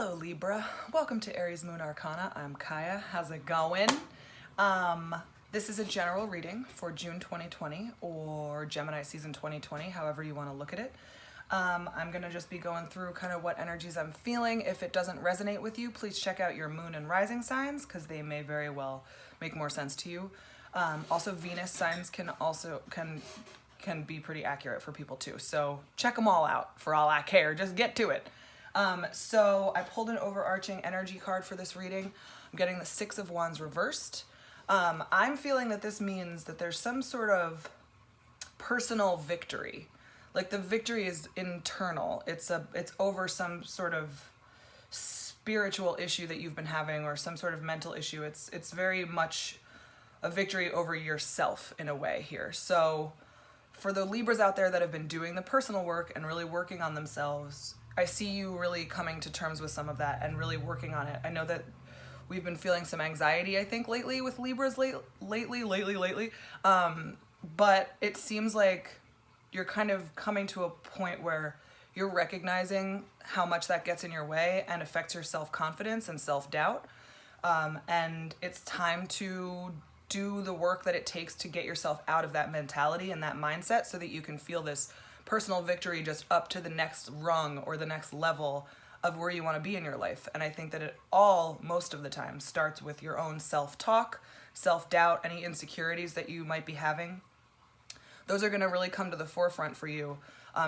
Hello Libra, welcome to Aries Moon Arcana. I'm Kaya, how's it going? This is a general reading for June 2020 or Gemini season 2020, however you want to look at it. I'm going to just be going through kind of what energies I'm feeling. If it doesn't resonate with you, please check out your moon and rising signs because they may very well make more sense to you. Also Venus signs can be pretty accurate for people too. So check them all out for all I care. Just get to it. So I pulled an overarching energy card for this reading. I'm getting the Six of Wands reversed. I'm feeling that this means that there's some sort of personal victory. Like the victory is internal. It's over some sort of spiritual issue that you've been having or some sort of mental issue. It's very much a victory over yourself in a way here. So for the Libras out there that have been doing the personal work and really working on themselves, I see you really coming to terms with some of that and really working on it. I know that we've been feeling some anxiety, I think, lately with Libras, lately. But it seems like you're kind of coming to a point where you're recognizing how much that gets in your way and affects your self-confidence and self-doubt. And it's time to do the work that it takes to get yourself out of that mentality and that mindset so that you can feel this personal victory just up to the next rung or the next level of where you want to be in your life. And I think that it all, most of the time, starts with your own self-talk, self-doubt, any insecurities that you might be having. Those are going to really come to the forefront for you.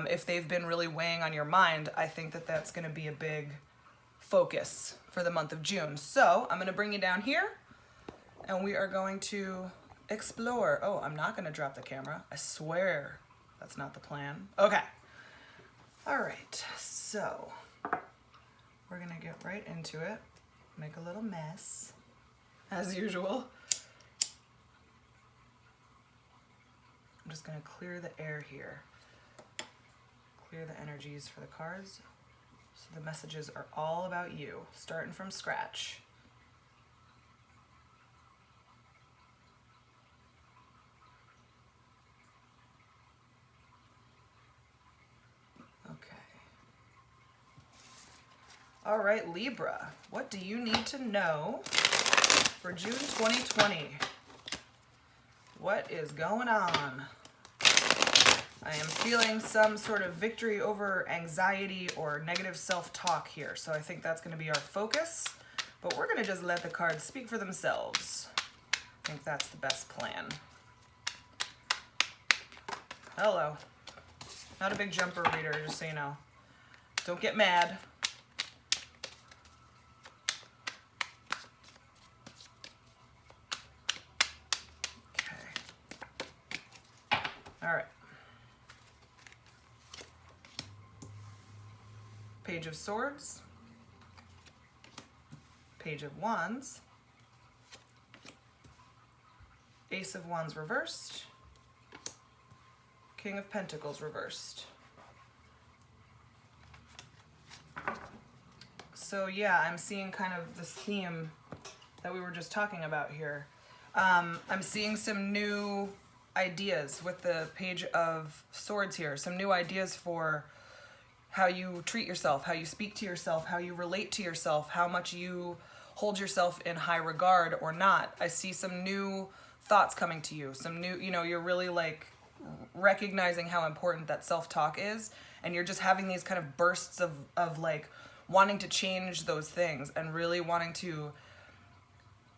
If they've been really weighing on your mind, I think that that's going to be a big focus for the month of June. So I'm going to bring you down here and we are going to explore. Oh, I'm not going to drop the camera. I swear. That's not the plan. Okay. All right. So we're going to get right into it. Make a little mess, as usual. I'm just going to clear the air here. Clear the energies for the cards. So the messages are all about you, starting from scratch. All right, Libra, what do you need to know for June 2020? What is going on? I am feeling some sort of victory over anxiety or negative self-talk here, so I think that's going to be our focus, but we're going to just let the cards speak for themselves. I think that's the best plan. Hello. Not a big jumper reader, just so you know. Don't get mad. All right. Page of Swords, Page of Wands, Ace of Wands reversed, King of Pentacles reversed. So yeah, I'm seeing kind of this theme that we were just talking about here. I'm seeing some new ideas with the Page of Swords here, some new ideas for how you treat yourself, how you speak to yourself, how you relate to yourself, how much you hold yourself in high regard or not. I see some new thoughts coming to you, some new, you're really like recognizing how important that self-talk is, and you're just having these kind of bursts of like wanting to change those things and really wanting to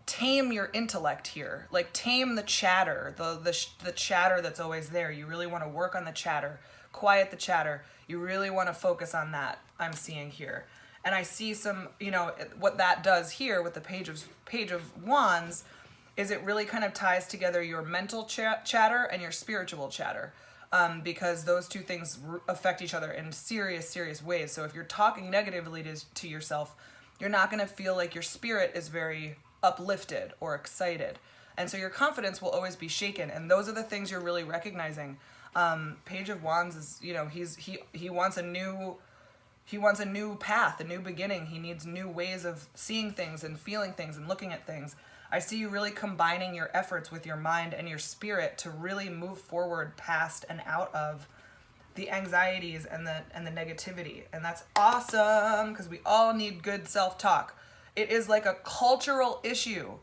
tame your intellect here, like tame the chatter, the chatter that's always there. You really want to work on the chatter, quiet the chatter. You really want to focus on that, I'm seeing here. And I see some, what that does here with the Page of Wands is it really kind of ties together your mental chatter and your spiritual chatter, because those two things affect each other in serious ways. So if you're talking negatively to yourself, you're not going to feel like your spirit is very uplifted or excited, and so your confidence will always be shaken, and those are the things you're really recognizing. Page of Wands is, he wants a new path, a new beginning. He needs new ways of seeing things and feeling things and looking at things. I see you really combining your efforts with your mind and your spirit to really move forward past and out of the anxieties and the negativity. And that's awesome, because we all need good self-talk. It is like a cultural issue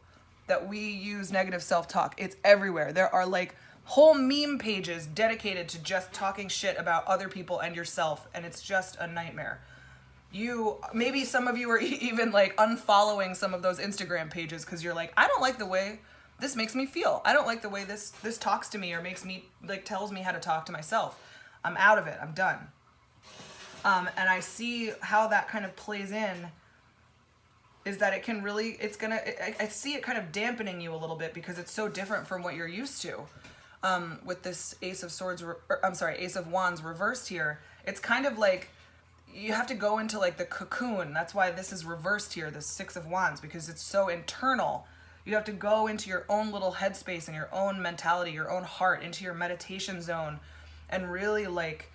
that we use negative self-talk. It's everywhere. There are like whole meme pages dedicated to just talking shit about other people and yourself, and it's just a nightmare. Maybe some of you are even like unfollowing some of those Instagram pages because you're like, I don't like the way this makes me feel. I don't like the way this talks to me or makes me, like, tells me how to talk to myself. I'm out of it. I'm done. And I see how that kind of plays in, is that it can really, I see it kind of dampening you a little bit because it's so different from what you're used to. With this Ace of Wands reversed here, it's kind of like you have to go into like the cocoon. That's why this is reversed here, the Six of Wands, because it's so internal. You have to go into your own little headspace and your own mentality, your own heart, into your meditation zone, and really like,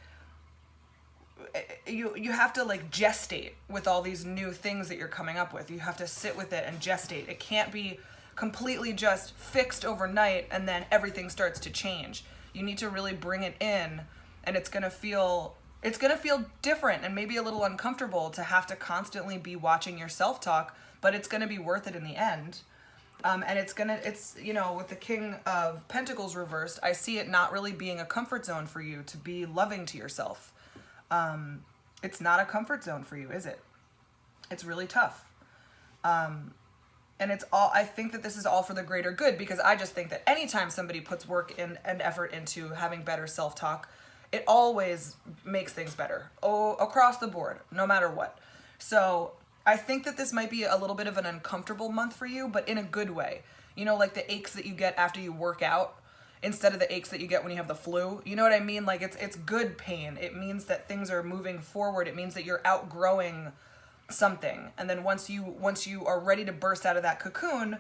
you have to like gestate with all these new things that you're coming up with. You have to sit with it and gestate. It can't be completely just fixed overnight and then everything starts to change. You need to really bring it in, and it's gonna feel different and maybe a little uncomfortable to have to constantly be watching your self-talk, but it's gonna be worth it in the end. And it's, you know, with the King of Pentacles reversed, I see it not really being a comfort zone for you to be loving to yourself. It's not a comfort zone for you, is it? It's really tough. And I think that this is all for the greater good, because I just think that anytime somebody puts work in and effort into having better self-talk, it always makes things better. Oh, across the board, no matter what. So I think that this might be a little bit of an uncomfortable month for you, but in a good way. You know, like the aches that you get after you work out, instead of the aches that you get when you have the flu. You know what I mean? Like it's good pain. It means that things are moving forward. It means that you're outgrowing something. And then once you are ready to burst out of that cocoon,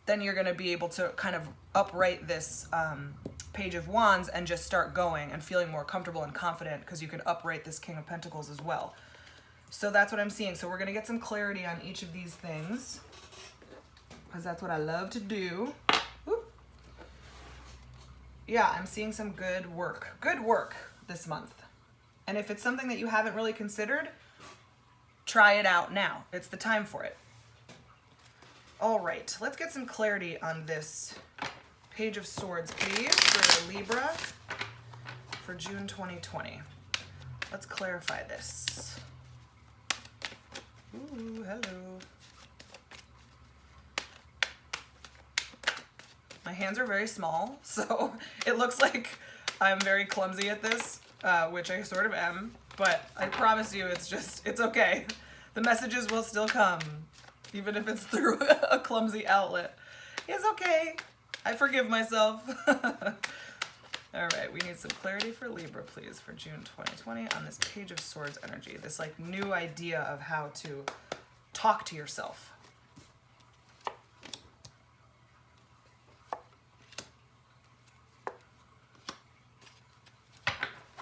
then you're going to be able to kind of upright this Page of Wands and just start going and feeling more comfortable and confident, because you can upright this King of Pentacles as well. So that's what I'm seeing. So we're going to get some clarity on each of these things, because that's what I love to do. Whoop. Yeah, I'm seeing some good work this month. And if it's something that you haven't really considered, try it out now. It's the time for it. All right, let's get some clarity on this Page of Swords, please, for Libra for June 2020. Let's clarify this. Ooh, hello. My hands are very small, so it looks like I'm very clumsy at this, which I sort of am, but I promise you it's okay. The messages will still come, even if it's through a clumsy outlet. It's okay. I forgive myself. All right, we need some clarity for Libra, please, for June 2020 on this Page of Swords energy, this like new idea of how to talk to yourself.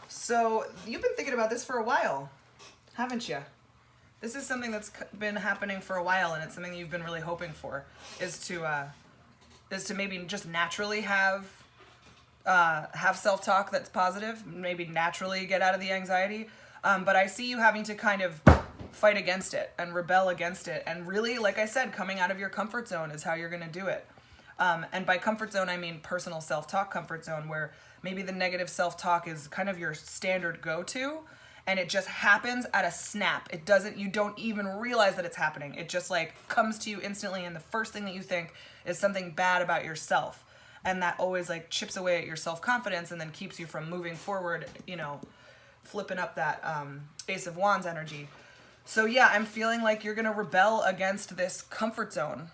So you've been thinking about this for a while, haven't you? This is something that's been happening for a while, and it's something you've been really hoping for, is to maybe just naturally have self-talk that's positive, maybe naturally get out of the anxiety. But I see you having to kind of fight against it and rebel against it. And really, like I said, coming out of your comfort zone is how you're going to do it. And by comfort zone, I mean personal self-talk comfort zone, where maybe the negative self-talk is kind of your standard go-to, and it just happens at a snap. You don't even realize that it's happening. It just like comes to you instantly, and the first thing that you think is something bad about yourself. And that always like chips away at your self-confidence and then keeps you from moving forward, you know, flipping up that Ace of Wands energy. So yeah, I'm feeling like you're gonna rebel against this comfort zone.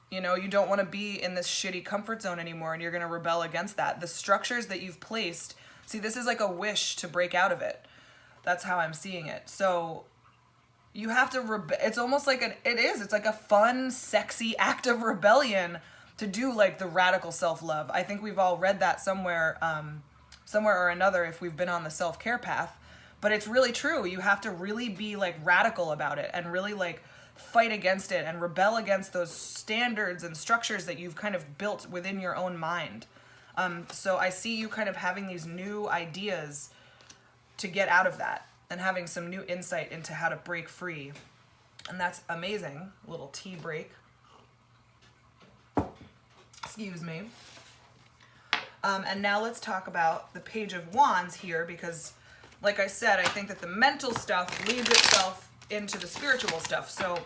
You know, you don't wanna be in this shitty comfort zone anymore, and you're gonna rebel against that. The structures that you've placed, see, this is like a wish to break out of it. That's how I'm seeing it. So you have to, it's almost like it's like a fun, sexy act of rebellion to do like the radical self-love. I think we've all read that somewhere or another if we've been on the self-care path, but it's really true. You have to really be like radical about it and really like fight against it and rebel against those standards and structures that you've kind of built within your own mind. So I see you kind of having these new ideas to get out of that and having some new insight into how to break free. And that's amazing. A little tea break. Excuse me. And now let's talk about the Page of Wands here, because like I said, I think that the mental stuff leads itself into the spiritual stuff. So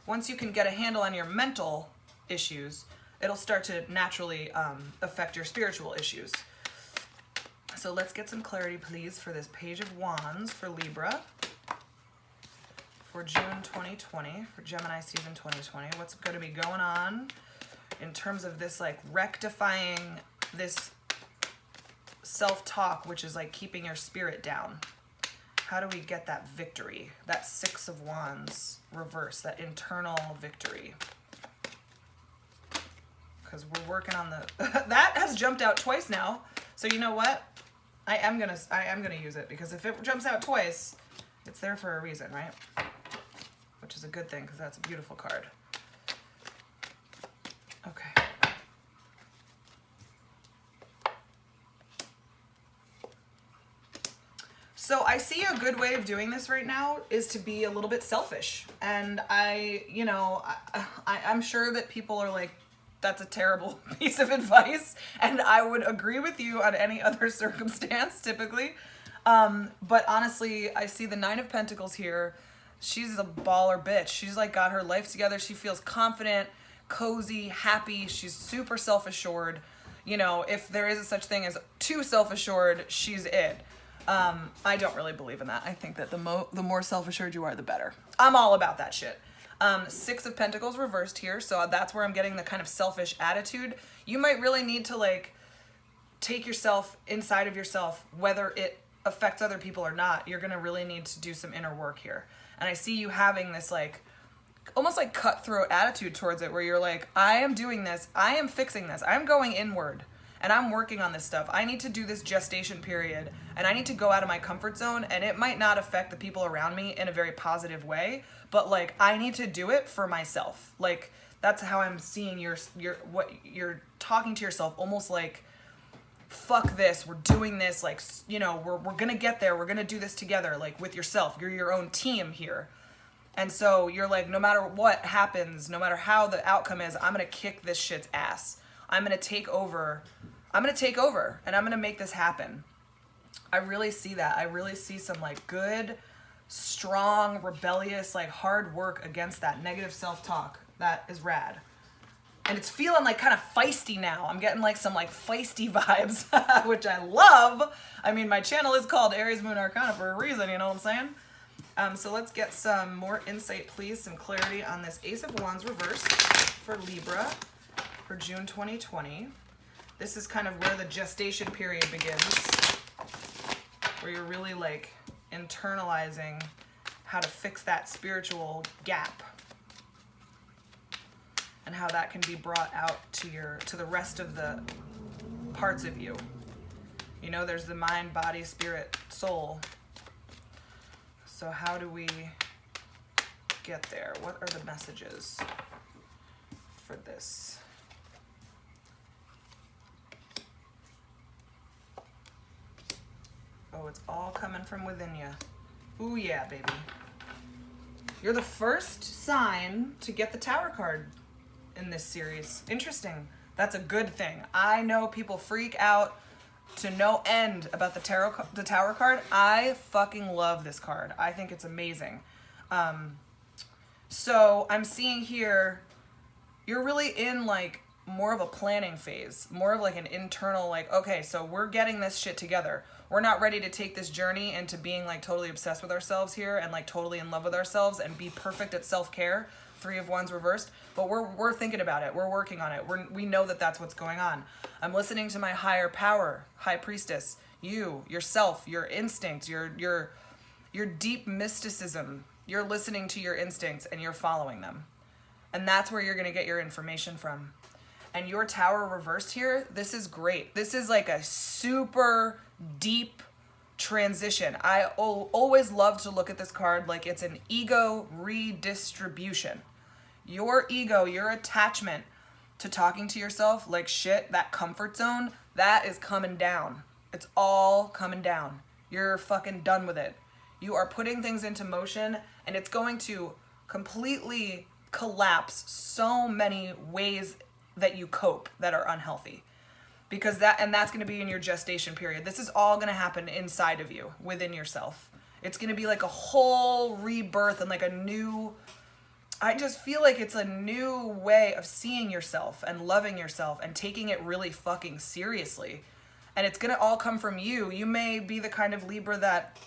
once you can get a handle on your mental issues, it'll start to naturally affect your spiritual issues. So let's get some clarity, please, for this Page of Wands for Libra for June 2020, for Gemini season 2020. What's going to be going on in terms of this, like, rectifying this self-talk, which is like keeping your spirit down? How do we get that victory, that Six of Wands reverse, that internal victory? Because we're working on the that has jumped out twice now, so you know what, I am gonna use it, because if it jumps out twice, it's there for a reason, right? Which is a good thing, because that's a beautiful card. Okay. So I see a good way of doing this right now is to be a little bit selfish. And I'm sure that people are like, that's a terrible piece of advice. And I would agree with you on any other circumstance, typically. But honestly, I see the Nine of Pentacles here. She's a baller bitch. She's like got her life together. She feels confident, cozy, happy. She's super self-assured. You know, if there is a such thing as too self-assured, she's it. I don't really believe in that. I think that the more self-assured you are, the better. I'm all about that shit. Six of Pentacles reversed here, so that's where I'm getting the kind of selfish attitude. You might really need to, like, take yourself inside of yourself, whether it affects other people or not. You're gonna really need to do some inner work here. And I see you having this, like, almost like cutthroat attitude towards it, where you're like, I am doing this, I am fixing this, I'm going inward. And I'm working on this stuff. I need to do this gestation period, and I need to go out of my comfort zone, and it might not affect the people around me in a very positive way, but, like, I need to do it for myself. Like, that's how I'm seeing what you're talking to yourself, almost like, fuck this, we're doing this, like, you know, we're gonna get there, we're gonna do this together, like, with yourself. You're your own team here. And so you're like, no matter what happens, no matter how the outcome is, I'm gonna kick this shit's ass. I'm gonna take over, and I'm gonna make this happen. I really see that. I really see some, like, good, strong, rebellious, like, hard work against that negative self-talk. That is rad. And it's feeling, like, kind of feisty now. I'm getting, like, some, like, feisty vibes, which I love. I mean, my channel is called Aries Moon Arcana for a reason, you know what I'm saying? So let's get some more insight, please, some clarity on this Ace of Wands reverse for Libra for June 2020. This is kind of where the gestation period begins, where you're really, like, internalizing how to fix that spiritual gap and how that can be brought out to the rest of the parts of you. You know, there's the mind, body, spirit, soul. So how do we get there? What are the messages for this? Oh, it's all coming from within you. Ooh, yeah, baby. You're the first sign to get the Tower card in this series. Interesting. That's a good thing. I know people freak out to no end about the Tower card. I fucking love this card. I think it's amazing. So I'm seeing here, you're really in, like, more of a planning phase, more of, like, an internal, like, okay, so we're getting this shit together. We're not ready to take this journey into being, like, totally obsessed with ourselves here and, like, totally in love with ourselves and be perfect at self-care. Three of Wands reversed, but we're thinking about it. We're working on it. We know that that's what's going on. I'm listening to my higher power, High Priestess, you, yourself, your instincts, your deep mysticism. You're listening to your instincts and you're following them. And that's where you're going to get your information from. And your Tower reversed here, this is great. This is like a super deep transition. I always love to look at this card like it's an ego redistribution. Your ego, your attachment to talking to yourself like shit, that comfort zone, that is coming down. It's all coming down. You're fucking done with it. You are putting things into motion, and it's going to completely collapse so many ways that you cope that are unhealthy. Because that's going to be in your gestation period. This is all going to happen inside of you, within yourself. It's going to be like a whole rebirth and like a new, I just feel like it's a new way of seeing yourself and loving yourself and taking it really fucking seriously. And it's going to all come from you. You may be the kind of Libra that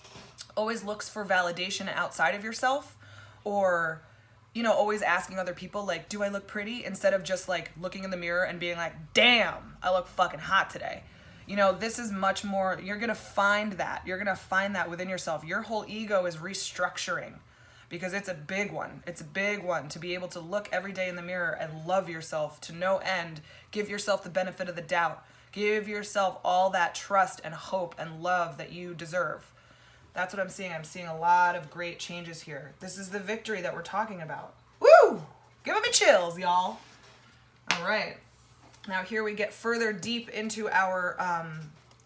always looks for validation outside of yourself, or, you know, always asking other people, like, do I look pretty? Instead of just like looking in the mirror and being like, damn, I look fucking hot today. You know, this is much more, you're going to find that. You're going to find that within yourself. Your whole ego is restructuring, because it's a big one. It's a big one to be able to look every day in the mirror and love yourself to no end. Give yourself the benefit of the doubt. Give yourself all that trust and hope and love that you deserve. That's what I'm seeing. I'm seeing a lot of great changes here. This is the victory that we're talking about. Woo! Giving me chills, y'all. All right. Now here we get further deep into our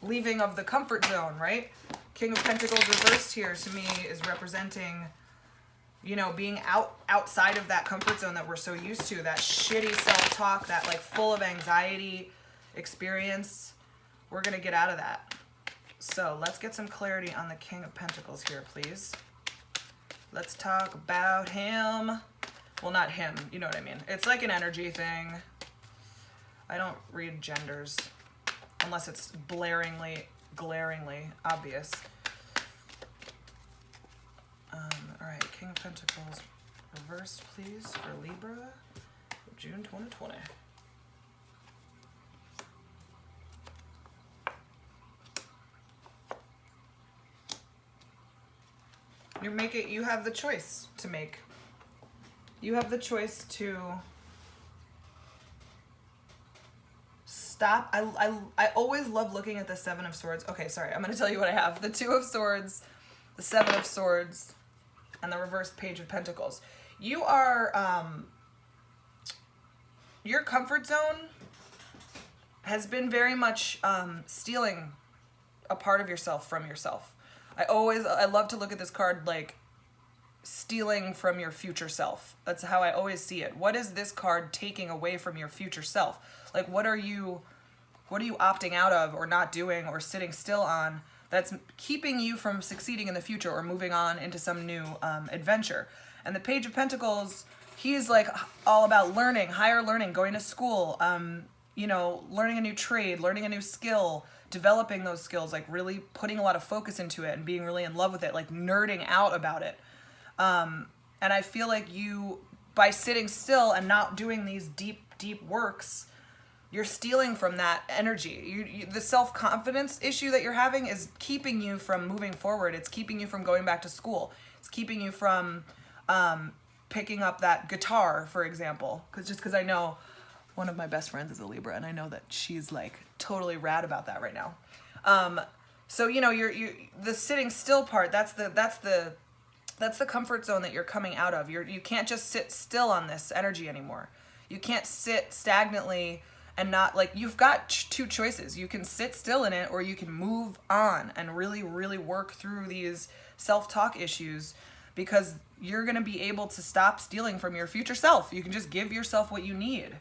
leaving of the comfort zone, right? King of Pentacles reversed here to me is representing, you know, being outside of that comfort zone that we're so used to, that shitty self-talk, that like full of anxiety experience. We're going to get out of that. So let's get some clarity on the King of Pentacles here, please. Let's talk about him. Well, not him, you know what I mean. It's like an energy thing. I don't read genders unless it's glaringly obvious. All right, King of Pentacles reversed, please, for Libra, June 2020. You have the choice to make. You have the choice to stop. I always love looking at the Seven of Swords. Okay, sorry, I'm going to tell you what I have. The Two of Swords, the Seven of Swords, and the reversed Page of Pentacles. You are, your comfort zone has been very much stealing a part of yourself from yourself. I love to look at this card like stealing from your future self. That's how I always see it. What is this card taking away from your future self? Like, what are you opting out of or not doing or sitting still on that's keeping you from succeeding in the future or moving on into some new adventure? And the Page of Pentacles, he's like all about learning, higher learning, going to school, you know, learning a new trade, learning a new skill, developing those skills, like really putting a lot of focus into it and being really in love with it, like nerding out about it. And I feel like you, by sitting still and not doing these deep works, you're stealing from that energy. The self-confidence issue that you're having is keeping you from moving forward. It's keeping you from going back to school. It's keeping you from picking up that guitar, for example. Because I know one of my best friends is a Libra, and I know that she's like totally rad about that right now. So you know, the sitting still part. That's the comfort zone that you're coming out of. You can't just sit still on this energy anymore. You can't sit stagnantly and not, like, you've got two choices. You can sit still in it, or you can move on and really, really work through these self-talk issues, because you're going to be able to stop stealing from your future self. You can just give yourself what you need.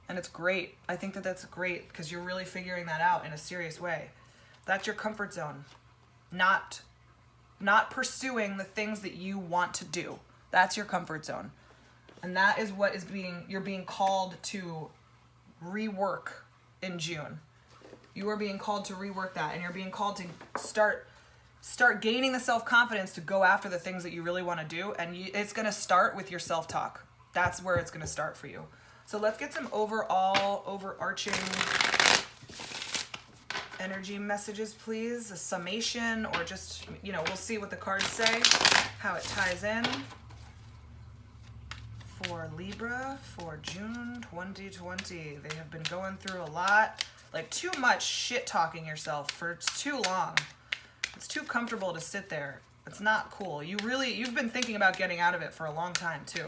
And it's great. I think that that's great, because you're really figuring that out in a serious way. That's your comfort zone. Not pursuing the things that you want to do. That's your comfort zone. And that is what you're being called to rework in June. You are being called to rework that, and you're being called to start gaining the self-confidence to go after the things that you really want to do. And it's going to start with your self-talk. That's where it's going to start for you. So let's get some overarching energy messages, please. A summation, or just, you know, we'll see what the cards say, how it ties in for Libra for June 2020. They have been going through a lot, like too much shit talking yourself for too long. It's too comfortable to sit there. It's not cool. You've been thinking about getting out of it for a long time too.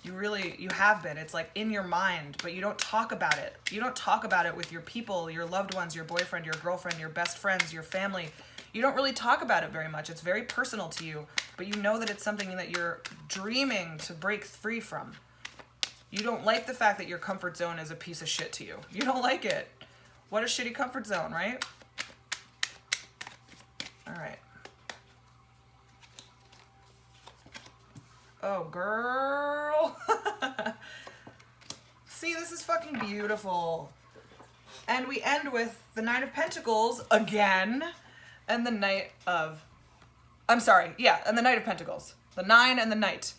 You have been. It's like in your mind, but you don't talk about it. You don't talk about it with your people, your loved ones, your boyfriend, your girlfriend, your best friends, your family. You don't really talk about it very much. It's very personal to you, but you know that it's something that you're dreaming to break free from. You don't like the fact that your comfort zone is a piece of shit to you. You don't like it. What a shitty comfort zone, right? All right. Oh, girl. See, this is fucking beautiful. And we end with the Nine of Pentacles again, and the Knight of... I'm sorry, yeah, and the Knight of Pentacles. The 9 and the Knight.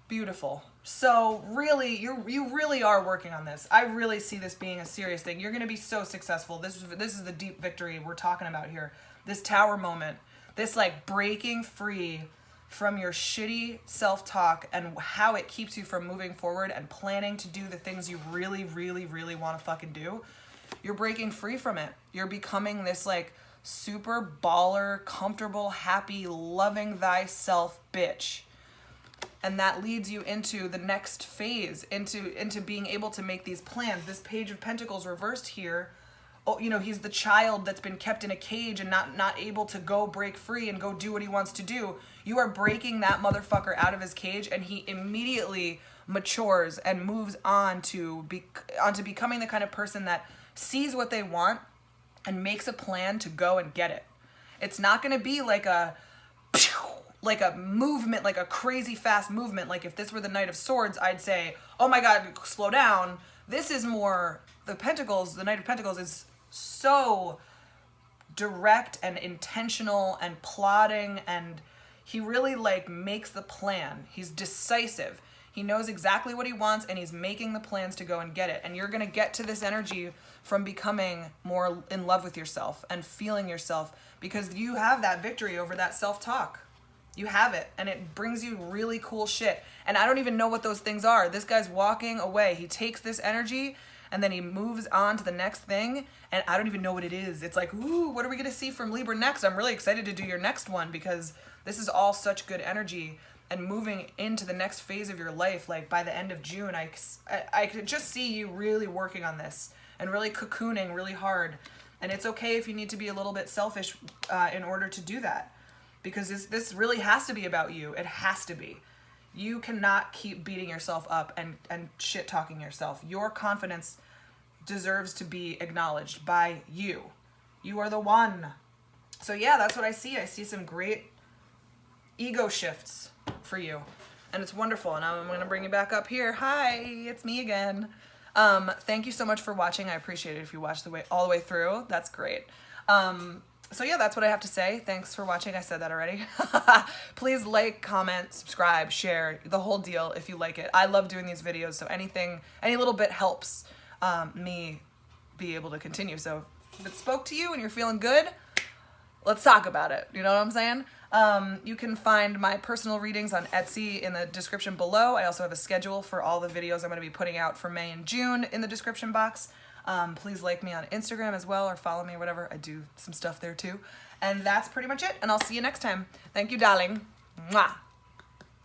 Beautiful. So really, you really are working on this. I really see this being a serious thing. You're going to be so successful. This is the deep victory we're talking about here. This Tower moment. This like breaking free from your shitty self-talk and how it keeps you from moving forward and planning to do the things you really, really, really want to fucking do. You're breaking free from it. You're becoming this like super baller, comfortable, happy, loving thyself bitch. And that leads you into the next phase, into being able to make these plans. This Page of Pentacles reversed here. Oh, you know, he's the child that's been kept in a cage and not able to go break free and go do what he wants to do. You are breaking that motherfucker out of his cage, and he immediately matures and moves on to becoming the kind of person that sees what they want and makes a plan to go and get it. It's not going to be like a movement, like a crazy fast movement. Like if this were the Knight of Swords, I'd say, oh my God, slow down. This is more, the Pentacles, the Knight of Pentacles is so direct and intentional and plotting, and he really like makes the plan. He's decisive. He knows exactly what he wants, and he's making the plans to go and get it. And you're going to get to this energy from becoming more in love with yourself and feeling yourself, because you have that victory over that self-talk. You have it, and it brings you really cool shit. And I don't even know what those things are. This guy's walking away. He takes this energy, and then he moves on to the next thing, and I don't even know what it is. It's like, ooh, what are we going to see from Libra next? I'm really excited to do your next one, because this is all such good energy. And moving into the next phase of your life, like by the end of June, I could just see you really working on this and really cocooning really hard. And it's okay if you need to be a little bit selfish in order to do that. Because this really has to be about you. It has to be. You cannot keep beating yourself up and shit-talking yourself. Your confidence deserves to be acknowledged by you. You are the one. So yeah, that's what I see. I see some great ego shifts for you. And it's wonderful. And I'm going to bring you back up here. Hi, it's me again. Thank you so much for watching. I appreciate it if you watched all the way through. That's great. So yeah, that's what I have to say. Thanks for watching. I said that already. Please like, comment, subscribe, share, the whole deal if you like it. I love doing these videos, so any little bit helps me be able to continue. So if it spoke to you and you're feeling good, let's talk about it. You know what I'm saying? You can find my personal readings on Etsy in the description below. I also have a schedule for all the videos I'm going to be putting out for May and June in the description box. Please like me on Instagram as well, or follow me, whatever. I do some stuff there too. And that's pretty much it. And I'll see you next time. Thank you, darling. Mwah.